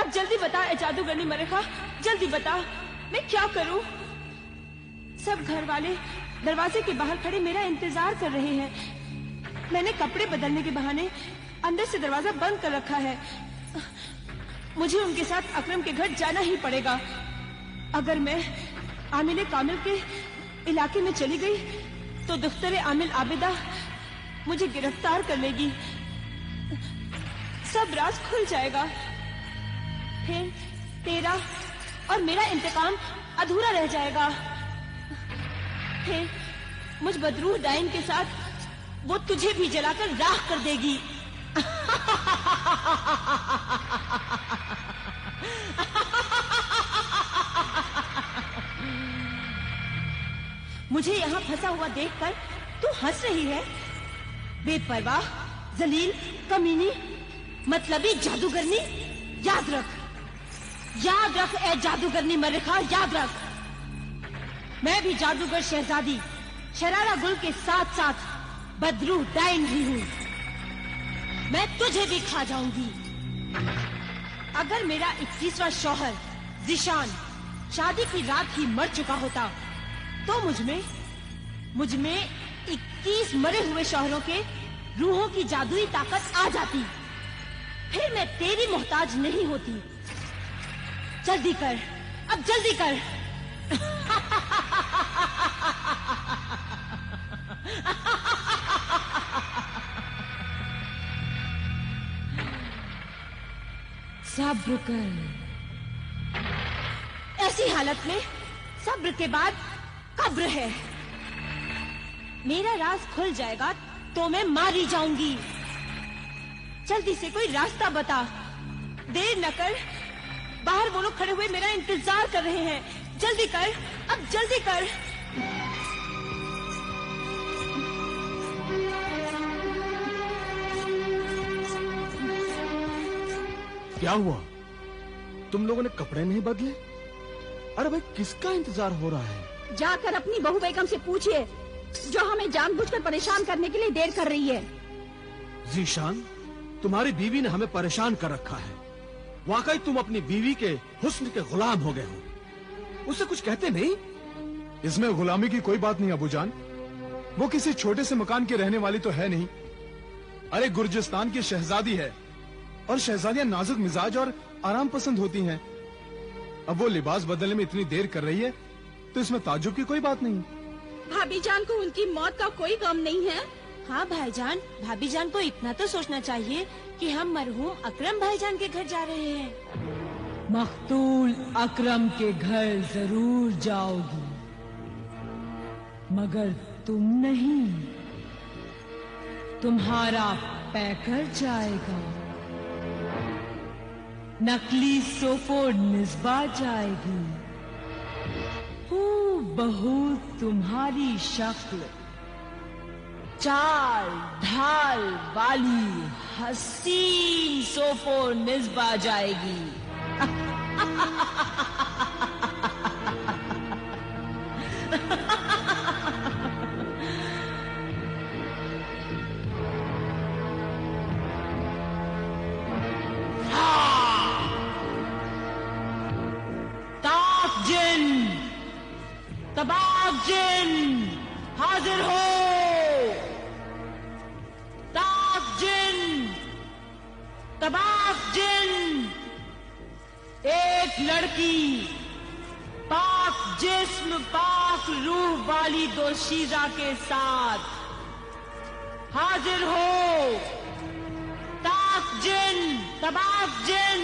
अब जल्दी बता ए जादूगरनी मरेखा, जल्दी बता, मैं क्या करूं? सब घर वाले दरवाजे के बाहर खड़े मेरा इंतजार कर रहे हैं। मैंने कपड़े बदलने के बहाने अंदर से दरवाजा बंद कर रखा है। मुझे उनके साथ अकरम के घर जाना ही पड़ेगा। अगर मैं आमिल कामिल के इलाके में चली गई तो दफ्तर आमिल आबिदा मुझे गिरफ्तार कर लेगी। सब राज खुल जाएगा। फिर तेरा और मेरा इंतकाम अधूरा रह जाएगा। फिर मुझ बदरूह डाइन के साथ वो तुझे भी जलाकर राख कर देगी। मुझे यहाँ फंसा हुआ देखकर तू हंस रही है। बेपरवाह, जलील, कमीनी, मतलबी जादूगरनी, याद रख ए जादूगरनी मरेखा, याद रख। मैं भी जादूगर शहजादी शरारा गुल के साथ साथ बदरूह डाइन भी हूँ। मैं तुझे भी खा जाऊंगी। अगर मेरा 21वां शौहर ज़ीशान शादी की रात ही मर चुका होता तो मुझ में 21 मरे हुए शौहरों के रूहों की जादुई ताकत आ जाती। फिर मैं तेरी मोहताज नहीं होती। जल्दी कर, अब जल्दी कर। सब्र कर। ऐसी हालत में सब्र के बाद कब्र है। मेरा राज खुल जाएगा तो मैं मारी जाऊंगी। जल्दी से कोई रास्ता बता। देर न कर, बाहर वो लोग खड़े हुए मेरा इंतजार कर रहे हैं। जल्दी कर, अब जल्दी कर। क्या हुआ? तुम लोगों ने कपड़े नहीं बदले? अरे भाई, किसका इंतजार हो रहा है? जाकर अपनी बहू बेगम से पूछिए जो हमें जानबूझकर परेशान करने के लिए देर कर रही है। ज़ीशान, तुम्हारी बीवी ने हमें परेशान कर रखा है। वाकई तुम अपनी बीवी के हुस्न के गुलाम हो गए हो। उसे कुछ कहते नहीं? इसमें गुलामी की कोई बात नहीं अबूजान। वो किसी छोटे से मकान की रहने वाली तो है नहीं। अरे गुर्जिस्तान की शहजादी है और शहजादियां नाजुक मिजाज और आराम पसंद होती हैं। अब वो लिबास बदलने में इतनी देर कर रही है तो इसमें ताज्जुब की कोई बात नहीं। भाभी जान को उनकी मौत का कोई गम नहीं है। हाँ भाईजान, भाभी जान को इतना तो सोचना चाहिए कि हम मरहूम अकरम भाईजान के घर जा रहे हैं। मख्तूल अकरम के घर जरूर जाओगी, मगर तुम नहीं, तुम्हारा पैकर जाएगा। नकली सोफो निस्बा जाएगी। बहू तुम्हारी शक्ल चाल ढाल वाली हसीन सोफो निस्बा जाएगी। तबाक जिन हाजिर हो। ताक जिन, तबाक जिन। एक लड़की पाक जिस्म पाक रूह वाली दोशीजा के साथ हाजिर हो। ताक जिन, तबाक जिन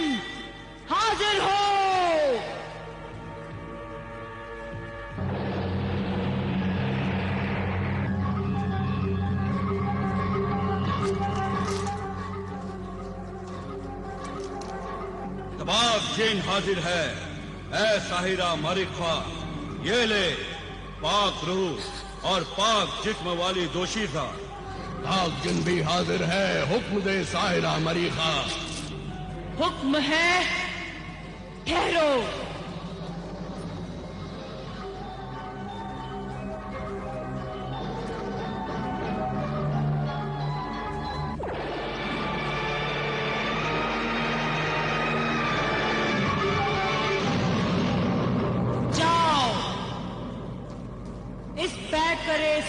हाजिर हो। तबाक जिन हाजिर है। ऐ साहिरा मरिखा, ये ले पाक रूह और पाक जिस्म वाली दोशीजा। ताक जिन भी हाजिर है। हुक्म दे साहिरा मरिखा। हुक्म है, ठहरो।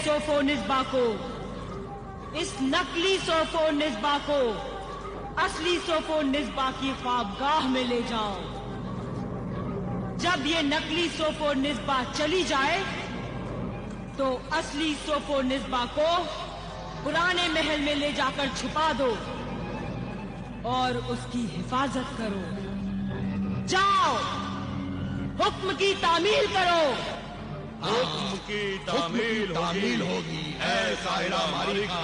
सोफो निस्बा को, इस नकली सोफो निस्बा को असली सोफो निस्बा की ख्वाबगाह में ले जाओ। जब ये नकली सोफो निस्बा चली जाए तो असली सोफो निस्बा को पुराने महल में ले जाकर छुपा दो और उसकी हिफाजत करो। जाओ, हुक्म की तामील करो। हुक्म की तामील होगी ऐ साहिरा मारिका।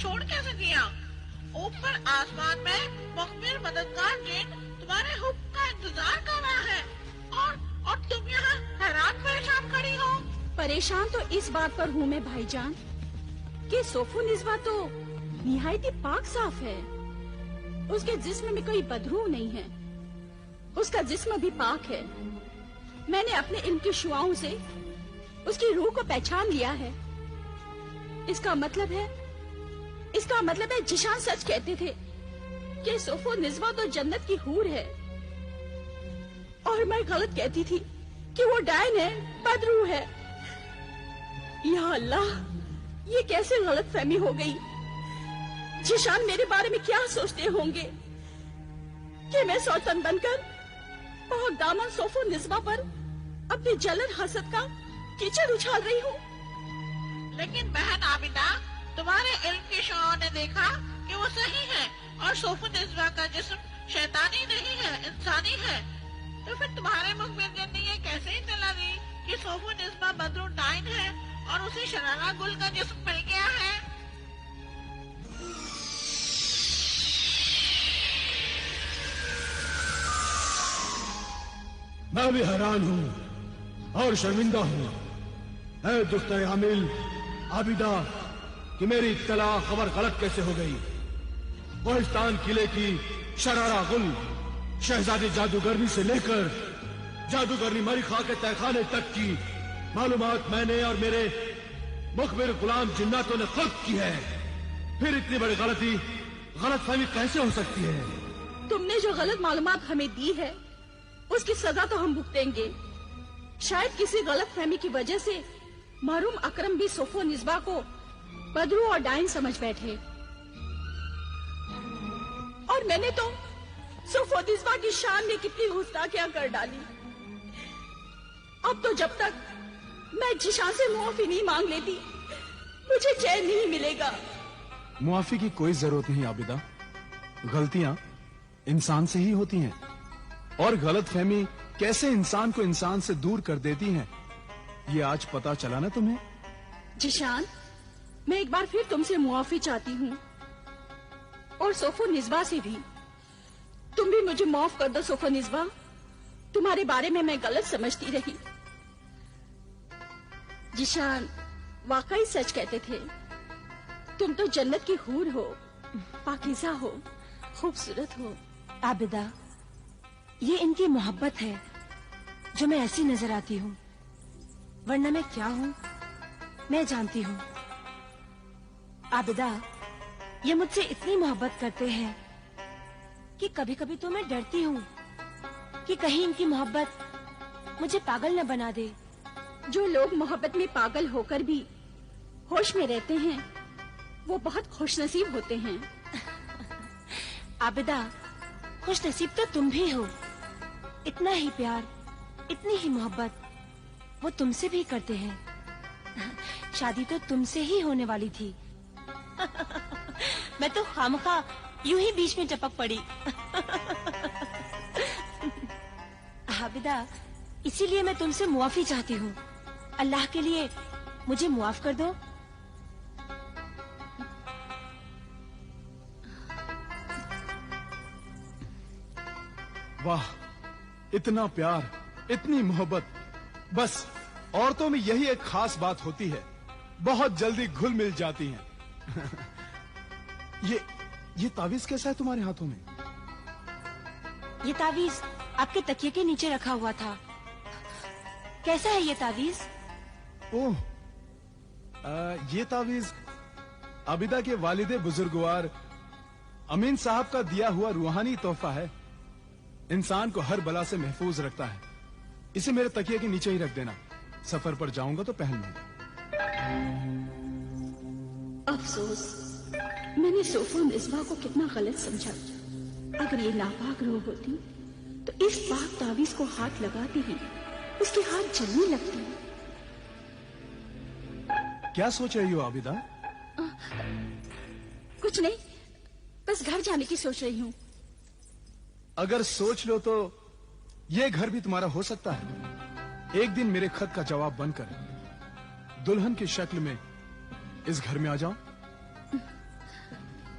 छोड़ कैसे दिया? ऊपर आसमान में मुखबिर मददगार जिन तुम्हारे हुक्म का इंतजार कर रहा है और तुम यहाँ हैरान परेशान खड़ी हो। परेशान तो इस बात पर हूँ मैं भाईजान कि सोफो निस्बा तो निहायती पाक साफ है। उसके जिस्म में कोई बदबू नहीं है। उसका जिस्म भी पाक है। मैंने अपने इल्म की शुआओं से उसकी रूह को पहचान लिया है। इसका मतलब है जिशान सच कहते थे कि सोफो निज़्वा तो जन्नत की हूर है, और मैं गलत कहती थी कि वो डायन है, बदरू है। या अल्लाह, ये कैसे गलतफहमी हो गई। जिशान मेरे बारे में क्या सोचते होंगे कि मैं सौतन बनकर बहुत दामन सोफो निज़्वा पर अपनी जलन हसद का कीचड़ उछाल रही हूँ। लेकिन बहन आबिदा, तुम्हारे इल्म की शुआओं ने देखा कि वो सही है और सोफो निज़्वा का जिस्म शैतानी नहीं है, इंसानी है। तो फिर तुम्हारे मुखबिर ने ये कैसे इत्तला दी कि सोफो निज़्वा बदरू डाइन है और उसे शरारा गुल का जिस्म मिल गया है? मैं भी हैरान हूँ और शर्मिंदा हूँ, है दुख्ते आमिल आबिदा, कि मेरी इत्तला खबर गलत कैसे हो गई। कोहिस्तान किले की शरारा गुल शहजादी जादूगरनी से लेकर जादूगरनी मरिखा के तहखाने तक की मालूमात मैंने और मेरे मुखबिर गुलाम जिन्नातों ने खुद की है। फिर इतनी बड़ी गलतफहमी कैसे हो सकती है? तुमने जो गलत मालूमात हमें दी है उसकी सजा तो हम भुगतेंगे। शायद किसी गलतफहमी की वजह से महरूम अकरम भी सोफो निज़्वा को बदरू और डाइन समझ बैठे, और मैंने तो सोफो निज़्वा की शान में कितनी गुस्ताखियां कर डाली। अब तो जब तक मैं जिशान से मुआफी नहीं मांग लेती मुझे चैन नहीं मिलेगा। मुआफी की कोई जरूरत नहीं आबिदा, गलतियां इंसान से ही होती हैं, और गलतफहमी कैसे इंसान को इंसान से दूर कर देती हैं, ये आज पता चला ना तुम्हें। जिशान, मैं एक बार फिर तुमसे मुआफी चाहती हूँ, और सोफो निज़्वा से भी। तुम भी मुझे माफ कर दो सोफो निज़्वा, तुम्हारे बारे में मैं गलत समझती रही। जिशान वाकई सच कहते थे, तुम तो जन्नत की हूर हो, पाकीज़ा हो, खूबसूरत हो। आबिदा, ये इनकी मोहब्बत है जो मैं ऐसी नजर आती हूँ, वरना मैं क्या हूँ मैं जानती हूँ। आबिदा, ये मुझसे इतनी मोहब्बत करते हैं कि कभी कभी तो मैं डरती हूँ कि कहीं इनकी मोहब्बत मुझे पागल न बना दे। जो लोग मोहब्बत में पागल होकर भी होश में रहते हैं वो बहुत खुशनसीब होते हैं। आबिदा, खुशनसीब तो तुम भी हो। इतना ही प्यार, इतनी ही मोहब्बत वो तुमसे भी करते हैं। शादी तो तुमसे ही होने वाली थी। मैं तो खामखा यूं ही बीच में टपक पड़ी। आबिदा, इसीलिए मैं तुमसे मुआफी चाहती हूँ। अल्लाह के लिए मुझे मुआफ कर दो। वाह, इतना प्यार, इतनी मोहब्बत, बस औरतों में यही एक खास बात होती है, बहुत जल्दी घुल मिल जाती हैं। ये तावीज कैसा है तुम्हारे हाथों में? ये तावीज आपके तकिए के नीचे रखा हुआ था। कैसा है ये तावीज? ओह, ये तावीज आबिदा के वालिदे बुजुर्गवार अमीन साहब का दिया हुआ रूहानी तोहफा है। इंसान को हर बला से महफूज रखता है। इसे मेरे तकिए के नीचे ही रख देना, सफर पर जाऊंगा तो पहन लूंगा। अफसोस, मैंने सोफो निज़्वा को कितना गलत समझा। अगर ये नापाक रूह होती तो इस पाक तावीज को हाथ लगाते ही उसके हाथ जलने लगते। क्या सोच रही हो आबिदा? कुछ नहीं, बस घर जाने की सोच रही हूँ। अगर सोच लो तो ये घर भी तुम्हारा हो सकता है। एक दिन मेरे खत का जवाब बनकर दुल्हन की शक्ल में इस घर में आ जाओ।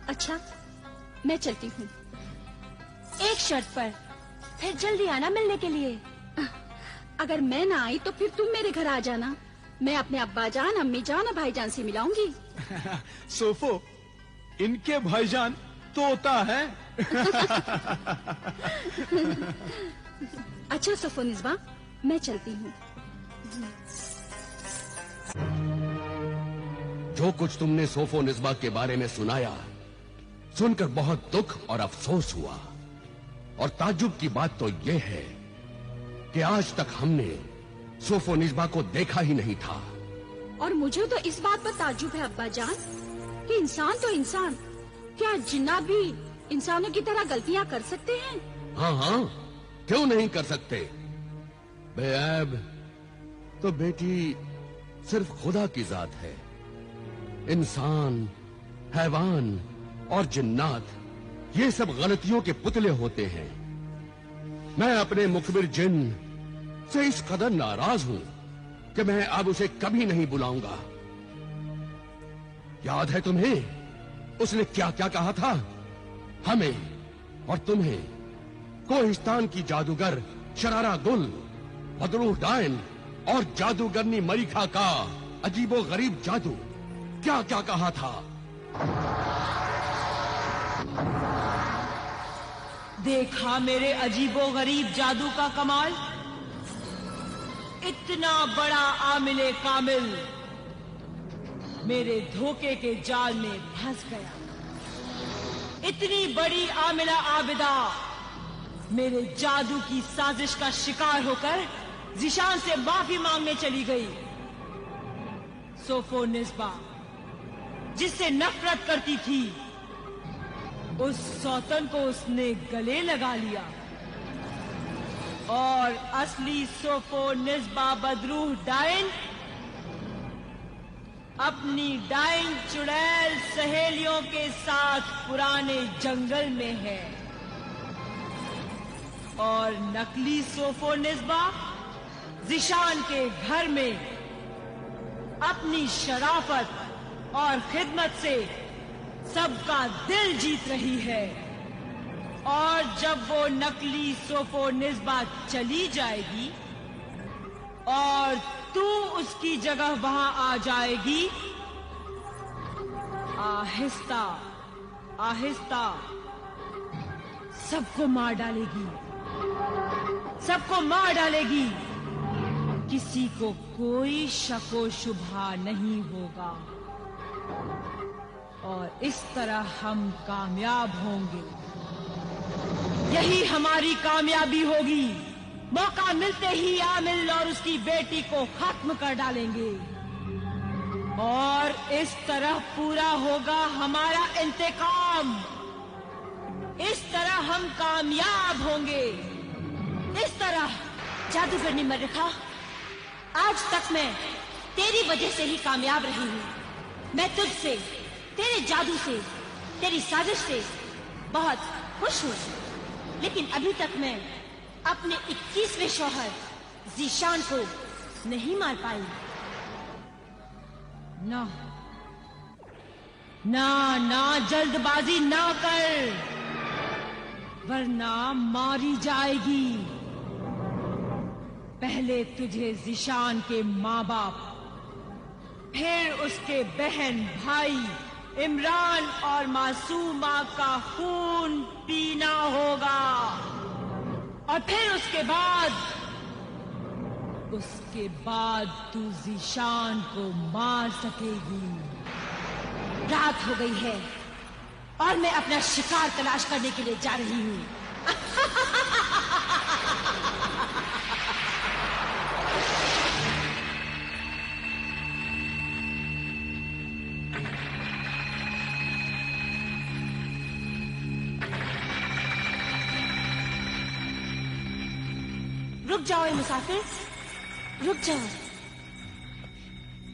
अच्छा, मैं चलती हूँ। एक शर्त पर, फिर जल्दी आना मिलने के लिए। अगर मैं ना आई तो फिर तुम मेरे घर आ जाना। मैं अपने अब्बा जान, अम्मी जान और भाईजान से मिलाऊंगी। सोफो, इनके भाईजान तोता है। अच्छा सोफोनिस्बा, मैं चलती हूँ। जो कुछ तुमने सोफोनिस्बा के बारे में सुनाया, सुनकर बहुत दुख और अफसोस हुआ। और ताज्जुब की बात तो यह है कि आज तक हमने सोफोनिस्बा को देखा ही नहीं था। और मुझे तो इस बात पर ताज्जुब है अब्बा जान कि इंसान तो इंसान, क्या जिन्नात भी इंसानों की तरह गलतियां कर सकते हैं? हाँ हाँ, क्यों नहीं कर सकते। बेऐब तो बेटी सिर्फ खुदा की जात है। इंसान, हैवान और जिन्नात ये सब गलतियों के पुतले होते हैं। मैं अपने मुखबिर जिन से इस कदर नाराज हूं कि मैं अब उसे कभी नहीं बुलाऊंगा। याद है तुम्हें उसने क्या क्या कहा था? हमें और तुम्हें कोहिस्तान की जादूगर शरारा गुल, बदरूह डायन और जादूगरनी मरीखा का अजीबो गरीब जादू क्या क्या कहा था? देखा मेरे अजीबो गरीब जादू का कमाल। इतना बड़ा आमिले कामिल मेरे धोखे के जाल में फंस गया। इतनी बड़ी आमिला आबिदा मेरे जादू की साजिश का शिकार होकर ज़िशान से माफी मांगने चली गई। सोफोनिस्बा जिससे नफरत करती थी, उस सौतन को उसने गले लगा लिया और असली सोफोनिस्बा बदरूह डायन अपनी डायन चुड़ैल सहेलियों के साथ पुराने जंगल में है और नकली सोफोनिस्बा ज़िशान के घर में अपनी शराफत और खिदमत से सबका दिल जीत रही है। और जब वो नकली सोफोनिस्बा चली जाएगी और तू उसकी जगह वहां आ जाएगी, आहिस्ता आहिस्ता सबको मार डालेगी, सबको मार डालेगी। किसी को कोई शको शुबहा नहीं होगा और इस तरह हम कामयाब होंगे। यही हमारी कामयाबी होगी। मौका मिलते ही आमिल और उसकी बेटी को खत्म कर डालेंगे और इस तरह पूरा होगा हमारा इंतकाम। इस तरह हम कामयाब होंगे। इस तरह जादूगरनी मरीखा, आज तक मैं तेरी वजह से ही कामयाब रही हूँ। मैं तुझसे, तेरे जादू से, तेरी साजिश से बहुत खुश हूँ, लेकिन अभी तक मैं अपने 21वें शौहर ज़िशान को नहीं मार पाई। ना ना ना, जल्दबाजी ना कर, वरना मारी जाएगी। पहले तुझे ज़िशान के माँ बाप, फिर उसके बहन भाई इमरान और मासूमा का खून पीना होगा और फिर उसके बाद तू ज़िशान को मार सकेगी। रात हो गई है और मैं अपना शिकार तलाश करने के लिए जा रही हूँ। रुक जाओ ए मुसाफिर, रुक जाओ।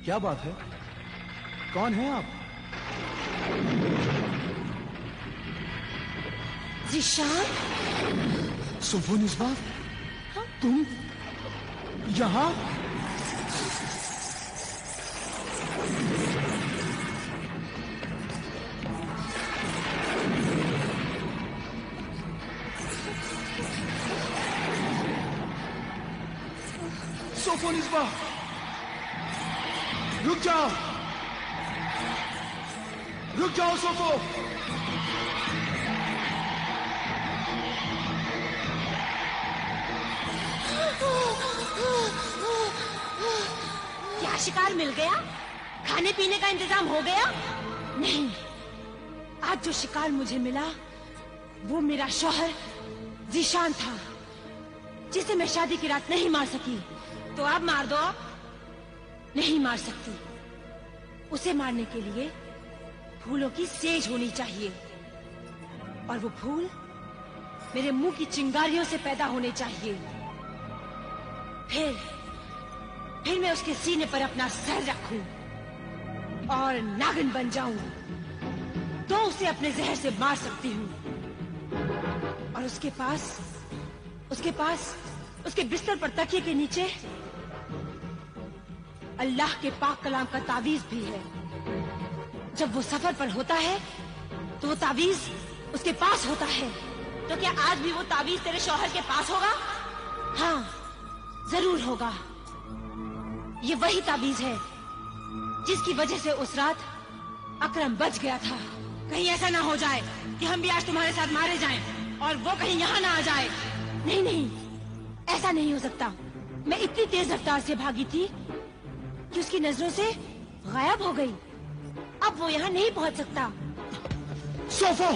क्या बात है? कौन है आप? ज़िशान? सोफोनिस्बा, तुम यहाँ? सोफोनिस्बा, रुक जाओ, रुक जाओ सोफो। शिकार मिल गया? खाने पीने का इंतजाम हो गया? नहीं, आज जो शिकार मुझे मिला वो मेरा शौहर जीशान था, जिसे मैं शादी की रात नहीं मार सकी। तो अब मार दो। नहीं मार सकती। उसे मारने के लिए फूलों की सेज होनी चाहिए, और वो फूल मेरे मुंह की चिंगारियों से पैदा होने चाहिए। फिर मैं उसके सीने पर अपना सर रखूं और नागिन बन जाऊं, तो उसे अपने जहर से मार सकती हूँ। और उसके पास उसके बिस्तर पर तकिए के नीचे अल्लाह के पाक कलाम का तावीज भी है। जब वो सफर पर होता है तो वो तावीज उसके पास होता है। तो क्या आज भी वो तावीज तेरे शौहर के पास होगा? हाँ, जरूर होगा। ये वही तावीज है जिसकी वजह से उस रात अकरम बच गया था। कहीं ऐसा ना हो जाए कि हम भी आज तुम्हारे साथ मारे जाएं और वो कहीं यहाँ ना आ जाए। नहीं नहीं, ऐसा नहीं हो सकता। मैं इतनी तेज रफ्तार से भागी थी कि उसकी नजरों से गायब हो गई। अब वो यहाँ नहीं पहुँच सकता। सोफो,